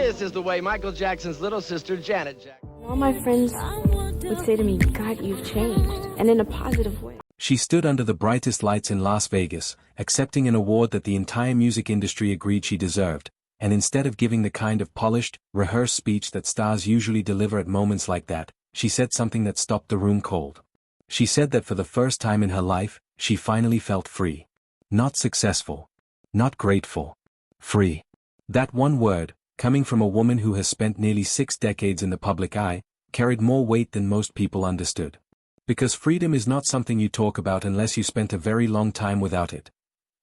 This is the way Michael Jackson's little sister, Janet Jackson. All my friends would say to me, God, you've changed, and in a positive way. She stood under the brightest lights in Las Vegas, accepting an award that the entire music industry agreed she deserved, and instead of giving the kind of polished, rehearsed speech that stars usually deliver at moments like that, she said something that stopped the room cold. She said that for the first time in her life, she finally felt free. Not successful. Not grateful. Free. That one word, coming from a woman who has spent nearly 6 decades in the public eye, carried more weight than most people understood. Because freedom is not something you talk about unless you spent a very long time without it.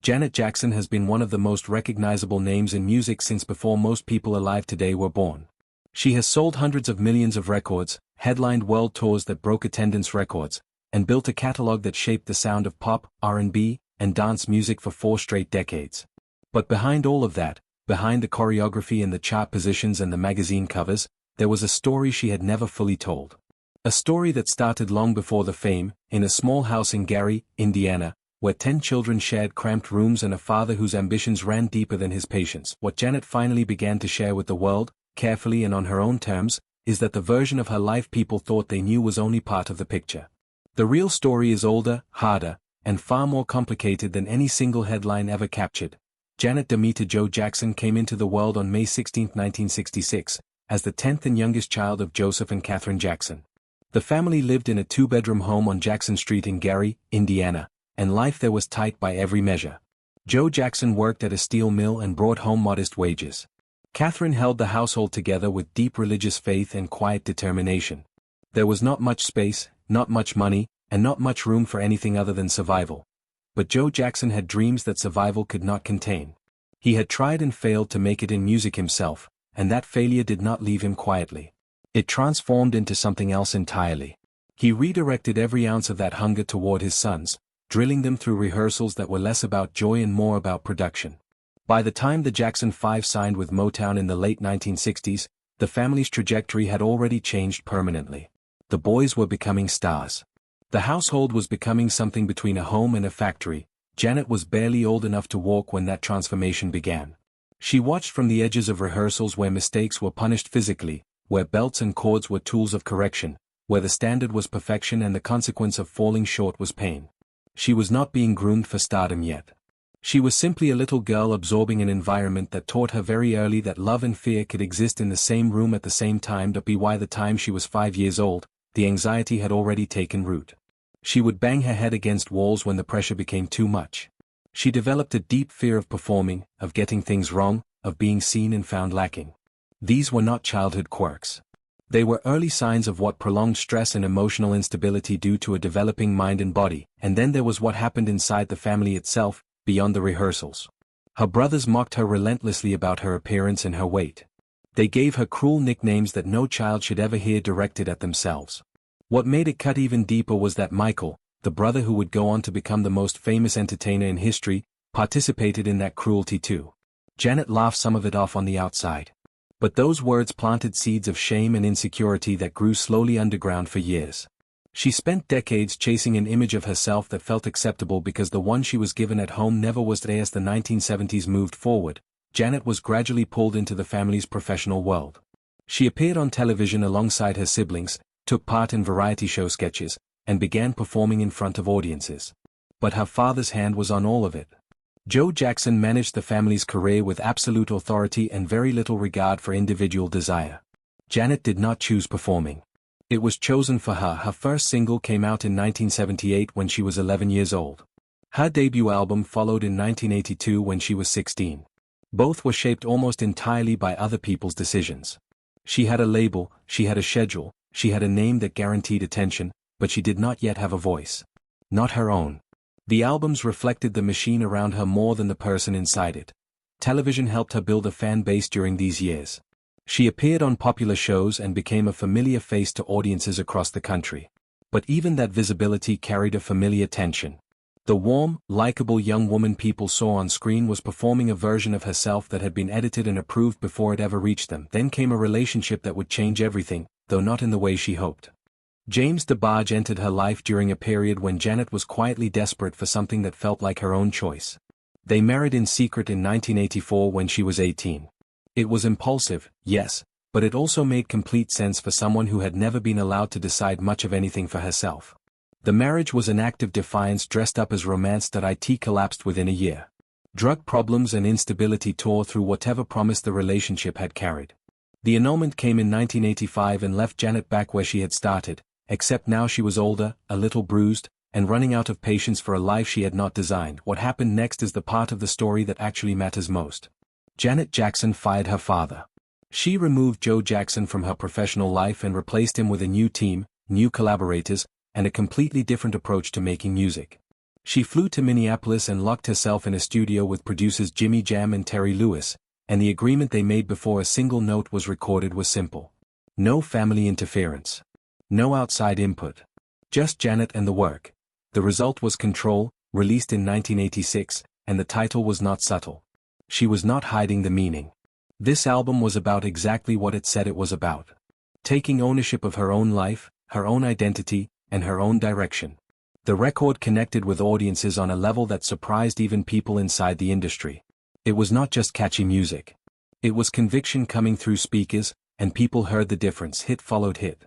Janet Jackson has been one of the most recognizable names in music since before most people alive today were born. She has sold hundreds of millions of records, headlined world tours that broke attendance records, and built a catalog that shaped the sound of pop, R&B, and dance music for 4 straight decades. But behind all of that, behind the choreography and the chart positions and the magazine covers, there was a story she had never fully told. A story that started long before the fame, in a small house in Gary, Indiana, where 10 children shared cramped rooms and a father whose ambitions ran deeper than his patience. What Janet finally began to share with the world, carefully and on her own terms, is that the version of her life people thought they knew was only part of the picture. The real story is older, harder, and far more complicated than any single headline ever captured. Janet Demita Jo Jackson came into the world on May 16, 1966, as the 10th and youngest child of Joseph and Catherine Jackson. The family lived in a 2-bedroom home on Jackson Street in Gary, Indiana, and life there was tight by every measure. Jo Jackson worked at a steel mill and brought home modest wages. Catherine held the household together with deep religious faith and quiet determination. There was not much space, not much money, and not much room for anything other than survival. But Jo Jackson had dreams that survival could not contain. He had tried and failed to make it in music himself, and that failure did not leave him quietly. It transformed into something else entirely. He redirected every ounce of that hunger toward his sons, drilling them through rehearsals that were less about joy and more about production. By the time the Jackson 5 signed with Motown in the late 1960s, the family's trajectory had already changed permanently. The boys were becoming stars. The household was becoming something between a home and a factory. Janet was barely old enough to walk when that transformation began. She watched from the edges of rehearsals where mistakes were punished physically, where belts and cords were tools of correction, where the standard was perfection and the consequence of falling short was pain. She was not being groomed for stardom yet. She was simply a little girl absorbing an environment that taught her very early that love and fear could exist in the same room at the same time. By the time she was 5 years old, the anxiety had already taken root. She would bang her head against walls when the pressure became too much. She developed a deep fear of performing, of getting things wrong, of being seen and found lacking. These were not childhood quirks. They were early signs of what prolonged stress and emotional instability do to a developing mind and body. And then there was what happened inside the family itself, beyond the rehearsals. Her brothers mocked her relentlessly about her appearance and her weight. They gave her cruel nicknames that no child should ever hear directed at themselves. What made it cut even deeper was that Michael, the brother who would go on to become the most famous entertainer in history, participated in that cruelty too. Janet laughed some of it off on the outside. But those words planted seeds of shame and insecurity that grew slowly underground for years. She spent decades chasing an image of herself that felt acceptable because the one she was given at home never was. As the 1970s moved forward, Janet was gradually pulled into the family's professional world. She appeared on television alongside her siblings, took part in variety show sketches, and began performing in front of audiences. But her father's hand was on all of it. Jo Jackson managed the family's career with absolute authority and very little regard for individual desire. Janet did not choose performing. It was chosen for her. Her first single came out in 1978 when she was 11 years old. Her debut album followed in 1982 when she was 16. Both were shaped almost entirely by other people's decisions. She had a label, she had a schedule, she had a name that guaranteed attention, but she did not yet have a voice. Not her own. The albums reflected the machine around her more than the person inside it. Television helped her build a fan base during these years. She appeared on popular shows and became a familiar face to audiences across the country. But even that visibility carried a familiar tension. The warm, likable young woman people saw on screen was performing a version of herself that had been edited and approved before it ever reached them. Then came a relationship that would change everything, though not in the way she hoped. James DeBarge entered her life during a period when Janet was quietly desperate for something that felt like her own choice. They married in secret in 1984 when she was 18. It was impulsive, yes, but it also made complete sense for someone who had never been allowed to decide much of anything for herself. The marriage was an act of defiance dressed up as romance that it collapsed within a year. Drug problems and instability tore through whatever promise the relationship had carried. The annulment came in 1985 and left Janet back where she had started, except now she was older, a little bruised, and running out of patience for a life she had not designed. What happened next is the part of the story that actually matters most. Janet Jackson fired her father. She removed Joe Jackson from her professional life and replaced him with a new team, new collaborators, and a completely different approach to making music. She flew to Minneapolis and locked herself in a studio with producers Jimmy Jam and Terry Lewis, and the agreement they made before a single note was recorded was simple. No family interference. No outside input. Just Janet and the work. The result was Control, released in 1986, and the title was not subtle. She was not hiding the meaning. This album was about exactly what it said it was about. Taking ownership of her own life, her own identity, and her own direction. The record connected with audiences on a level that surprised even people inside the industry. It was not just catchy music. It was conviction coming through speakers, and people heard the difference. Hit followed hit.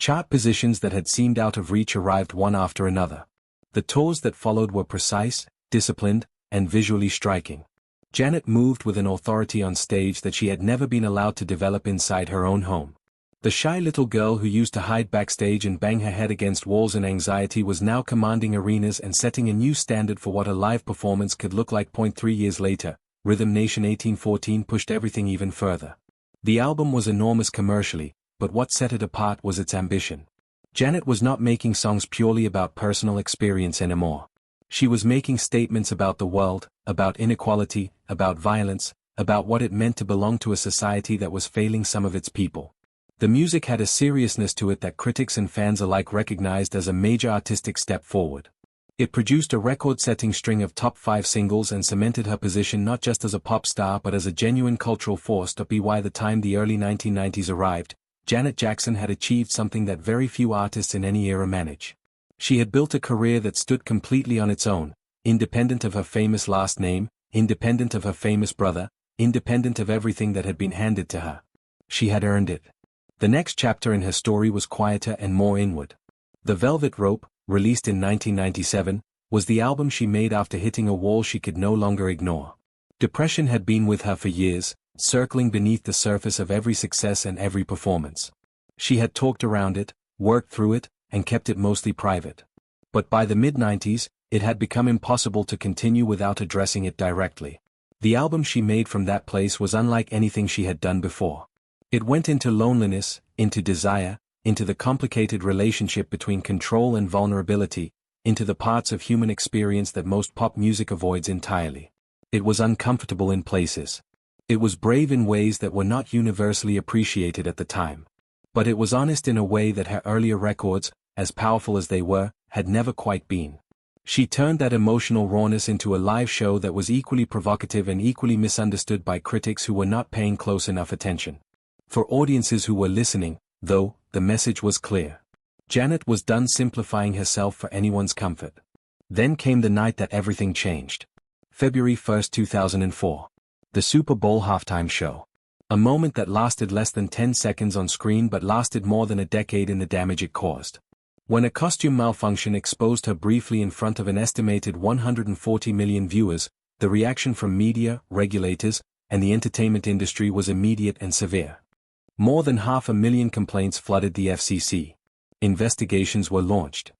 Chart positions that had seemed out of reach arrived one after another. The tours that followed were precise, disciplined, and visually striking. Janet moved with an authority on stage that she had never been allowed to develop inside her own home. The shy little girl who used to hide backstage and bang her head against walls in anxiety was now commanding arenas and setting a new standard for what a live performance could look like. 3 years later, Rhythm Nation 1814 pushed everything even further. The album was enormous commercially, but what set it apart was its ambition. Janet was not making songs purely about personal experience anymore. She was making statements about the world, about inequality, about violence, about what it meant to belong to a society that was failing some of its people. The music had a seriousness to it that critics and fans alike recognized as a major artistic step forward. It produced a record-setting string of top 5 singles and cemented her position not just as a pop star but as a genuine cultural force. By the time the early 1990s arrived, Janet Jackson had achieved something that very few artists in any era manage. She had built a career that stood completely on its own, independent of her famous last name, independent of her famous brother, independent of everything that had been handed to her. She had earned it. The next chapter in her story was quieter and more inward. The Velvet Rope, released in 1997, was the album she made after hitting a wall she could no longer ignore. Depression had been with her for years, circling beneath the surface of every success and every performance. She had talked around it, worked through it, and kept it mostly private. But by the mid-90s, it had become impossible to continue without addressing it directly. The album she made from that place was unlike anything she had done before. It went into loneliness, into desire, into the complicated relationship between control and vulnerability, into the parts of human experience that most pop music avoids entirely. It was uncomfortable in places. It was brave in ways that were not universally appreciated at the time. But it was honest in a way that her earlier records, as powerful as they were, had never quite been. She turned that emotional rawness into a live show that was equally provocative and equally misunderstood by critics who were not paying close enough attention. For audiences who were listening, though, the message was clear. Janet was done simplifying herself for anyone's comfort. Then came the night that everything changed. February 1, 2004. The Super Bowl halftime show. A moment that lasted less than 10 seconds on screen but lasted more than a decade in the damage it caused. When a costume malfunction exposed her briefly in front of an estimated 140 million viewers, the reaction from media, regulators, and the entertainment industry was immediate and severe. More than 500,000 complaints flooded the FCC. Investigations were launched.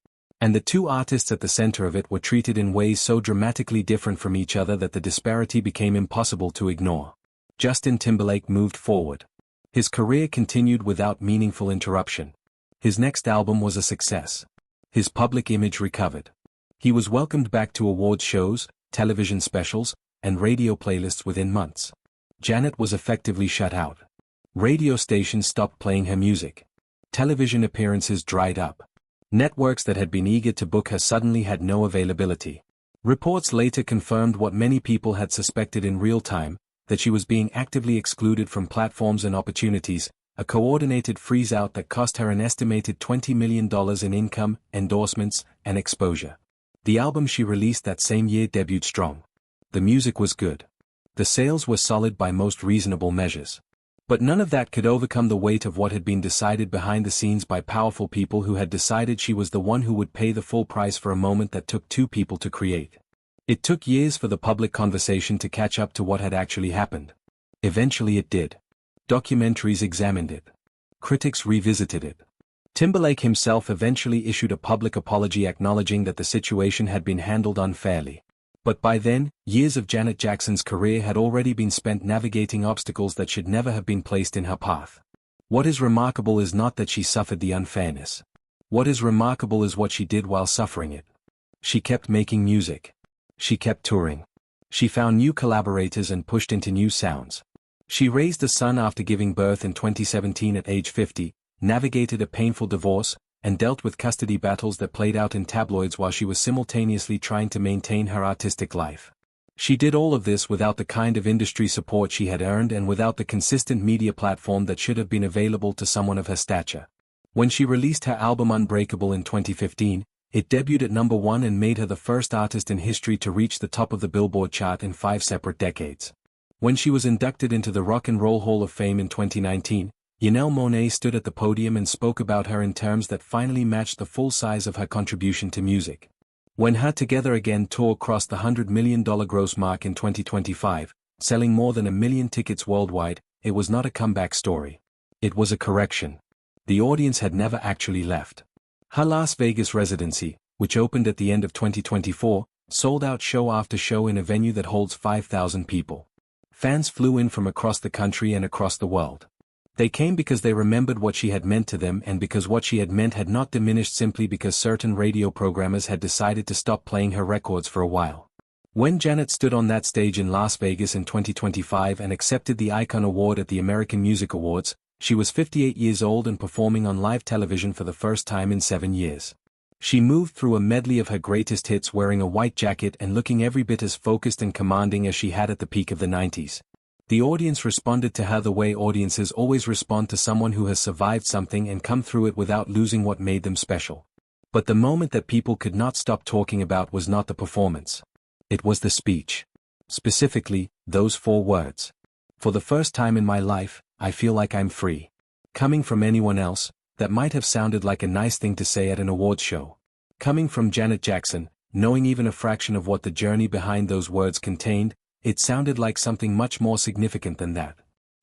And the two artists at the center of it were treated in ways so dramatically different from each other that the disparity became impossible to ignore. Justin Timberlake moved forward. His career continued without meaningful interruption. His next album was a success. His public image recovered. He was welcomed back to awards shows, television specials, and radio playlists within months. Janet was effectively shut out. Radio stations stopped playing her music. Television appearances dried up. Networks that had been eager to book her suddenly had no availability. Reports later confirmed what many people had suspected in real time, that she was being actively excluded from platforms and opportunities, a coordinated freeze-out that cost her an estimated $20 million in income, endorsements, and exposure. The album she released that same year debuted strong. The music was good. The sales were solid by most reasonable measures. But none of that could overcome the weight of what had been decided behind the scenes by powerful people who had decided she was the one who would pay the full price for a moment that took two people to create. It took years for the public conversation to catch up to what had actually happened. Eventually it did. Documentaries examined it. Critics revisited it. Timberlake himself eventually issued a public apology acknowledging that the situation had been handled unfairly. But by then, years of Janet Jackson's career had already been spent navigating obstacles that should never have been placed in her path. What is remarkable is not that she suffered the unfairness. What is remarkable is what she did while suffering it. She kept making music. She kept touring. She found new collaborators and pushed into new sounds. She raised a son after giving birth in 2017 at age 50, navigated a painful divorce, and dealt with custody battles that played out in tabloids while she was simultaneously trying to maintain her artistic life. She did all of this without the kind of industry support she had earned and without the consistent media platform that should have been available to someone of her stature. When she released her album Unbreakable in 2015, it debuted at #1 and made her the first artist in history to reach the top of the Billboard chart in 5 separate decades. When she was inducted into the Rock and Roll Hall of Fame in 2019, Janelle Monáe stood at the podium and spoke about her in terms that finally matched the full size of her contribution to music. When her Together Again tour crossed the $100 million gross mark in 2025, selling more than 1 million tickets worldwide, it was not a comeback story. It was a correction. The audience had never actually left. Her Las Vegas residency, which opened at the end of 2024, sold out show after show in a venue that holds 5,000 people. Fans flew in from across the country and across the world. They came because they remembered what she had meant to them and because what she had meant had not diminished simply because certain radio programmers had decided to stop playing her records for a while. When Janet stood on that stage in Las Vegas in 2025 and accepted the Icon Award at the American Music Awards, she was 58 years old and performing on live television for the first time in 7 years. She moved through a medley of her greatest hits wearing a white jacket and looking every bit as focused and commanding as she had at the peak of the 90s. The audience responded to her the way audiences always respond to someone who has survived something and come through it without losing what made them special. But the moment that people could not stop talking about was not the performance. It was the speech. Specifically, those 4 words. For the first time in my life, I feel like I'm free. Coming from anyone else, that might have sounded like a nice thing to say at an awards show. Coming from Janet Jackson, knowing even a fraction of what the journey behind those words contained, it sounded like something much more significant than that.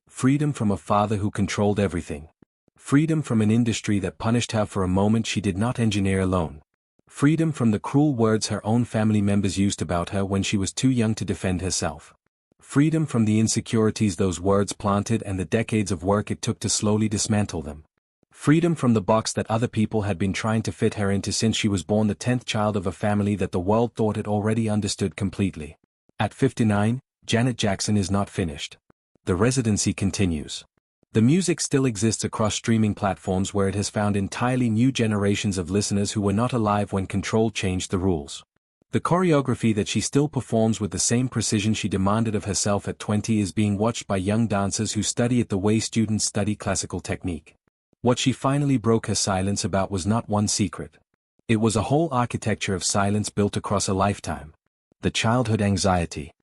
Freedom from a father who controlled everything. Freedom from an industry that punished her for a moment she did not engineer alone. Freedom from the cruel words her own family members used about her when she was too young to defend herself. Freedom from the insecurities those words planted and the decades of work it took to slowly dismantle them. Freedom from the box that other people had been trying to fit her into since she was born the 10th child of a family that the world thought it already understood completely. At 59, Janet Jackson is not finished. The residency continues. The music still exists across streaming platforms where it has found entirely new generations of listeners who were not alive when Control changed the rules. The choreography that she still performs with the same precision she demanded of herself at 20 is being watched by young dancers who study it the way students study classical technique. What she finally broke her silence about was not one secret. It was a whole architecture of silence built across a lifetime. The childhood anxiety.